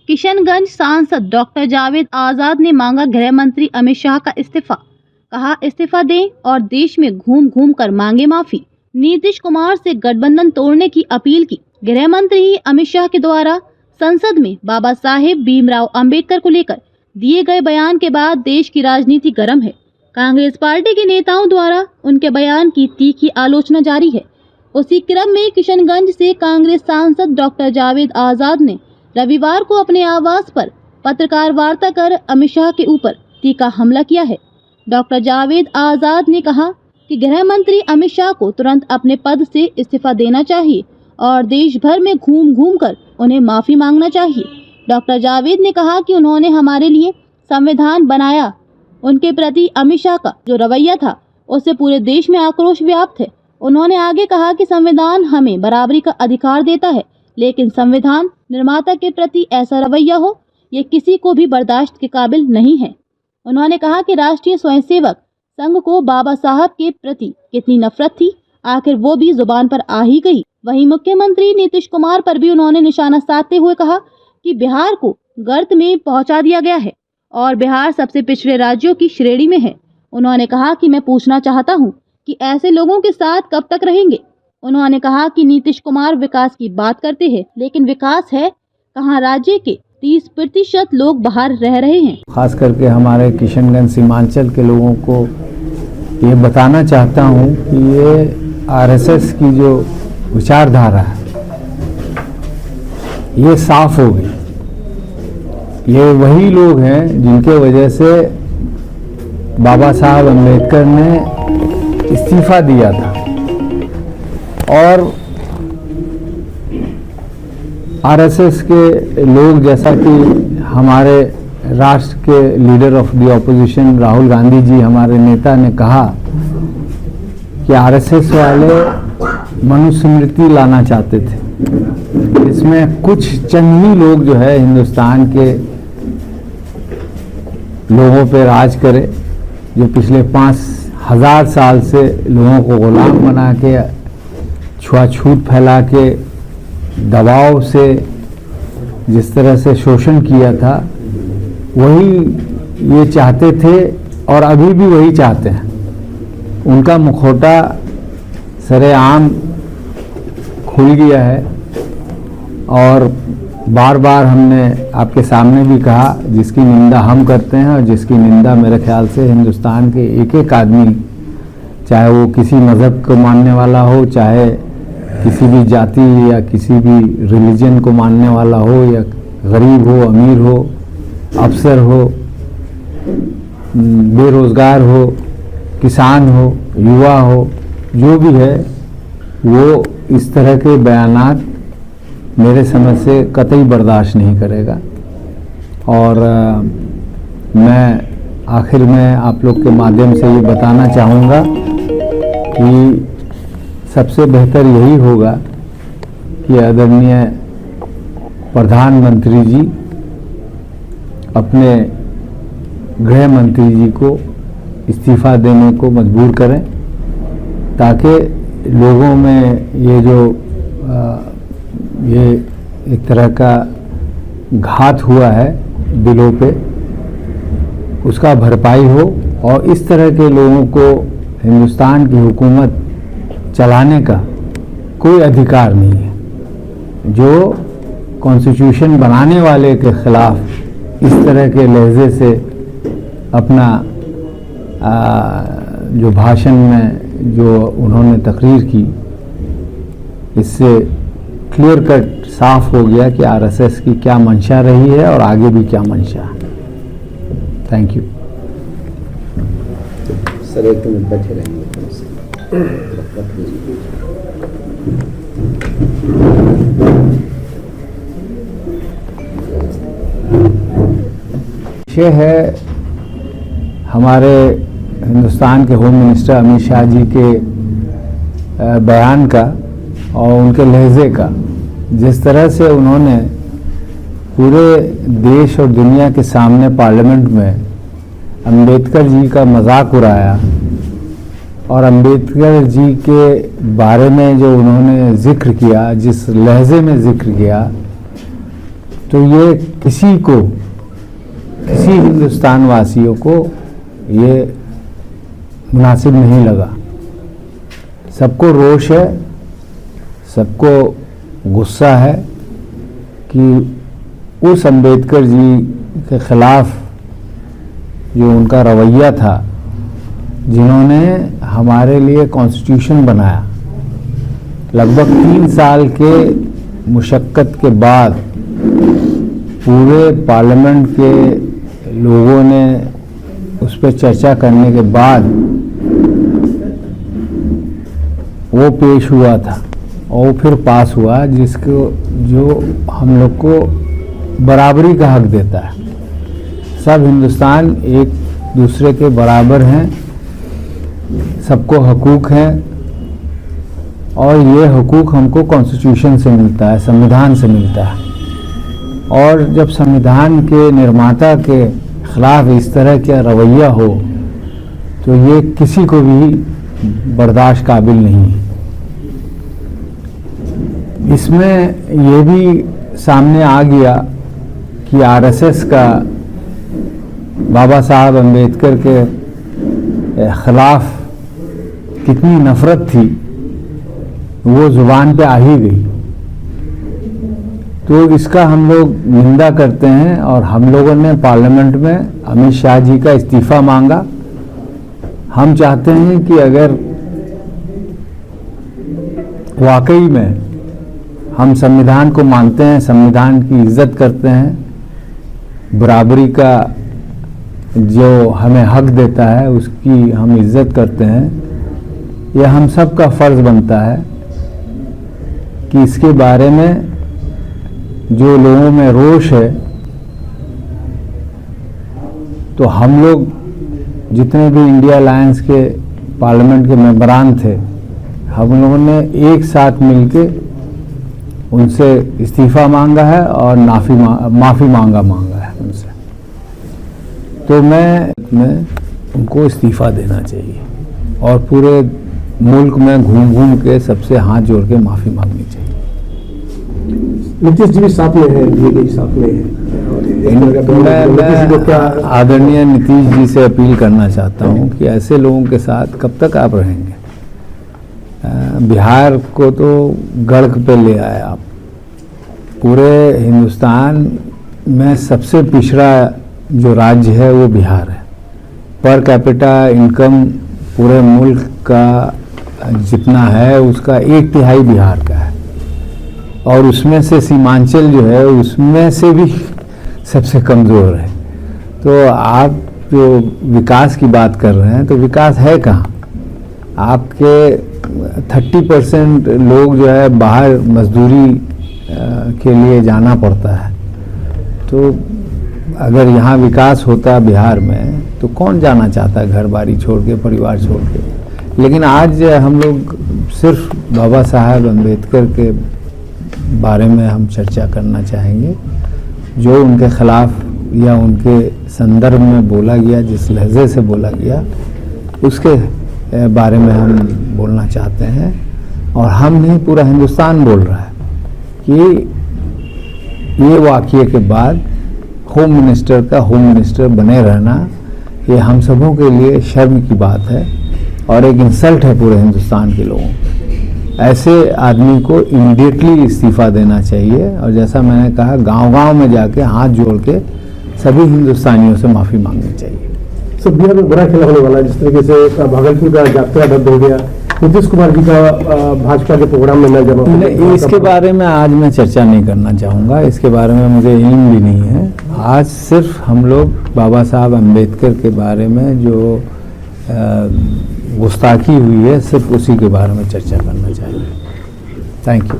किशनगंज सांसद डॉक्टर जावेद आजाद ने मांगा गृह मंत्री अमित शाह का इस्तीफा। कहा इस्तीफा दें और देश में घूम घूम कर मांगे माफी। नीतीश कुमार से गठबंधन तोड़ने की अपील की। गृह मंत्री अमित शाह के द्वारा संसद में बाबा साहेब भीमराव अंबेडकर को लेकर दिए गए बयान के बाद देश की राजनीति गर्म है। कांग्रेस पार्टी के नेताओं द्वारा उनके बयान की तीखी आलोचना जारी है। उसी क्रम में किशनगंज से कांग्रेस सांसद डॉक्टर जावेद आजाद ने रविवार को अपने आवास पर पत्रकार वार्ता कर अमित शाह के ऊपर तीखा हमला किया है। डॉक्टर जावेद आजाद ने कहा कि गृह मंत्री अमित शाह को तुरंत अपने पद से इस्तीफा देना चाहिए और देश भर में घूम घूम कर उन्हें माफी मांगना चाहिए। डॉक्टर जावेद ने कहा कि उन्होंने हमारे लिए संविधान बनाया। उनके प्रति अमित शाह का जो रवैया था उससे पूरे देश में आक्रोश व्याप्त है। उन्होंने आगे कहा कि संविधान हमें बराबरी का अधिकार देता है, लेकिन संविधान निर्माता के प्रति ऐसा रवैया हो ये किसी को भी बर्दाश्त के काबिल नहीं है। उन्होंने कहा कि राष्ट्रीय स्वयंसेवक संघ को बाबा साहब के प्रति कितनी नफरत थी, आखिर वो भी जुबान पर आ ही गई। वहीं मुख्यमंत्री नीतीश कुमार पर भी उन्होंने निशाना साधते हुए कहा कि बिहार को गर्त में पहुंचा दिया गया है और बिहार सबसे पिछड़े राज्यों की श्रेणी में है। उन्होंने कहा कि मैं पूछना चाहता हूं कि ऐसे लोगों के साथ कब तक रहेंगे। उन्होंने कहा कि नीतीश कुमार विकास की बात करते हैं, लेकिन विकास है कहां? राज्य के 30% लोग बाहर रह रहे हैं। खास करके हमारे किशनगंज सीमांचल के लोगों को ये बताना चाहता हूं कि ये आरएसएस की जो विचारधारा है ये साफ हो गई। ये वही लोग हैं जिनके वजह से बाबा साहब अम्बेडकर ने इस्तीफा दिया था और आरएसएस के लोग, जैसा कि हमारे राष्ट्र के leader of the opposition Rahul Gandhi ji, हमारे नेता, ने कहा कि आरएसएस वाले मनुस्मृति लाना चाहते थे। इसमें कुछ चंद ही लोग जो है हिंदुस्तान के लोगों पे राज करे, जो पिछले 5000 साल से लोगों को गुलाम बना के, छुआछूत फैला के, दबाव से जिस तरह से शोषण किया था, वही ये चाहते थे और अभी भी वही चाहते हैं। उनका मुखौटा सरेआम खुल गया है और बार बार हमने आपके सामने भी कहा, जिसकी निंदा हम करते हैं और जिसकी निंदा मेरे ख्याल से हिंदुस्तान के एक एक आदमी, चाहे वो किसी मज़हब को मानने वाला हो, चाहे किसी भी जाति या किसी भी रिलीजन को मानने वाला हो, या गरीब हो, अमीर हो, अफसर हो, बेरोज़गार हो, किसान हो, युवा हो, जो भी है, वो इस तरह के बयानात मेरे समझ से कतई बर्दाश्त नहीं करेगा। और मैं आखिर में आप लोग के माध्यम से ये बताना चाहूँगा कि सबसे बेहतर यही होगा कि आदरणीय प्रधानमंत्री जी अपने गृह मंत्री जी को इस्तीफा देने को मजबूर करें, ताकि लोगों में ये जो ये एक तरह का घात हुआ है दिलों पे, उसका भरपाई हो और इस तरह के लोगों को हिंदुस्तान की हुकूमत चलाने का कोई अधिकार नहीं है। जो कॉन्स्टिट्यूशन बनाने वाले के खिलाफ इस तरह के लहजे से अपना जो भाषण में जो उन्होंने तकरीर की, इससे क्लियर कट साफ हो गया कि आरएसएस की क्या मंशा रही है और आगे भी क्या मंशा है। Thank you sir. एक मिनट बैठे रहेंगे। विषय है हमारे हिंदुस्तान के होम मिनिस्टर अमित शाह जी के बयान का और उनके लहजे का। जिस तरह से उन्होंने पूरे देश और दुनिया के सामने पार्लियामेंट में अंबेडकर जी का मजाक उड़ाया और अंबेडकर जी के बारे में जो उन्होंने जिक्र किया, जिस लहजे में जिक्र किया, तो ये किसी हिंदुस्तान वासियों को ये मुनासिब नहीं लगा। सबको रोष है, सबको गुस्सा है कि उस अंबेडकर जी के खिलाफ जो उनका रवैया था, जिन्होंने हमारे लिए कॉन्स्टिट्यूशन बनाया, लगभग 3 साल के मुशक्क़त के बाद पूरे पार्लियामेंट के लोगों ने उस पर चर्चा करने के बाद वो पेश हुआ था और फिर पास हुआ, जिसको जो हम लोग को बराबरी का हक देता है। सब हिंदुस्तान एक दूसरे के बराबर हैं, सबको हकूक़ हैं और ये हकूक़ हमको कॉन्स्टिट्यूशन से मिलता है, संविधान से मिलता है। और जब संविधान के निर्माता के खिलाफ इस तरह का रवैया हो तो ये किसी को भी बर्दाश्त काबिल नहीं है। इसमें ये भी सामने आ गया कि आरएसएस का बाबा साहब अम्बेडकर के खिलाफ कितनी नफरत थी, वो जुबान पे आ ही गई। तो इसका हम लोग निंदा करते हैं और हम लोगों ने पार्लियामेंट में अमित शाह जी का इस्तीफा मांगा। हम चाहते हैं कि अगर वाकई में हम संविधान को मानते हैं, संविधान की इज्जत करते हैं, बराबरी का जो हमें हक देता है उसकी हम इज्जत करते हैं, यह हम सब का फर्ज बनता है कि इसके बारे में जो लोगों में रोष है, तो हम लोग जितने भी इंडिया अलायंस के पार्लियामेंट के मेंबरान थे, हम लोगों ने एक साथ मिलके उनसे इस्तीफा मांगा है और माफ़ी मांगा है उनसे। तो मैं उनको इस्तीफा देना चाहिए और पूरे मुल्क में घूम के सबसे हाथ जोड़ के माफ़ी मांगनी चाहिए। नीतीश जी भी साथ में है, भी साथ में है। मैं आदरणीय नीतीश जी से अपील करना चाहता हूं कि ऐसे लोगों के साथ कब तक आप रहेंगे। बिहार को तो गढ़ पे ले आए आप। पूरे हिंदुस्तान में सबसे पिछड़ा जो राज्य है वो बिहार है। पर कैपिटा इनकम पूरे मुल्क का जितना है उसका 1/3 बिहार का है और उसमें से सीमांचल जो है उसमें से भी सबसे कमज़ोर है। तो आप जो विकास की बात कर रहे हैं, तो विकास है कहाँ? आपके 30% लोग जो है बाहर मजदूरी के लिए जाना पड़ता है। तो अगर यहाँ विकास होता बिहार में तो कौन जाना चाहता है घर बारी छोड़ के, परिवार छोड़ के। लेकिन आज हम लोग सिर्फ बाबा साहब अम्बेडकर के बारे में हम चर्चा करना चाहेंगे, जो उनके खिलाफ या उनके संदर्भ में बोला गया, जिस लहजे से बोला गया, उसके बारे में हम बोलना चाहते हैं। और हम नहीं, पूरा हिंदुस्तान बोल रहा है कि ये वाक़ये के बाद होम मिनिस्टर का होम मिनिस्टर बने रहना ये हम सबों के लिए शर्म की बात है और एक इंसल्ट है पूरे हिंदुस्तान के लोगों को। ऐसे आदमी को इमीडिएटली इस्तीफ़ा देना चाहिए और जैसा मैंने कहा, गांव-गांव में जाके हाथ जोड़ के सभी हिंदुस्तानियों से माफ़ी मांगनी चाहिए। सब बिहार में बड़ा खेला होने वाला है। जिस तरीके से भागलपुर का यात्रा रद्द हो गया, नीतीश कुमार जी का भाजपा के प्रोग्राम में न जमा, इसके बारे में आज मैं चर्चा नहीं करना चाहूँगा। इसके बारे में मुझे इल्म भी नहीं है। आज सिर्फ हम लोग बाबा साहब अम्बेडकर के बारे में जो गुस्ताखी हुई है, सिर्फ उसी के बारे में चर्चा करना चाहिए। Thank you.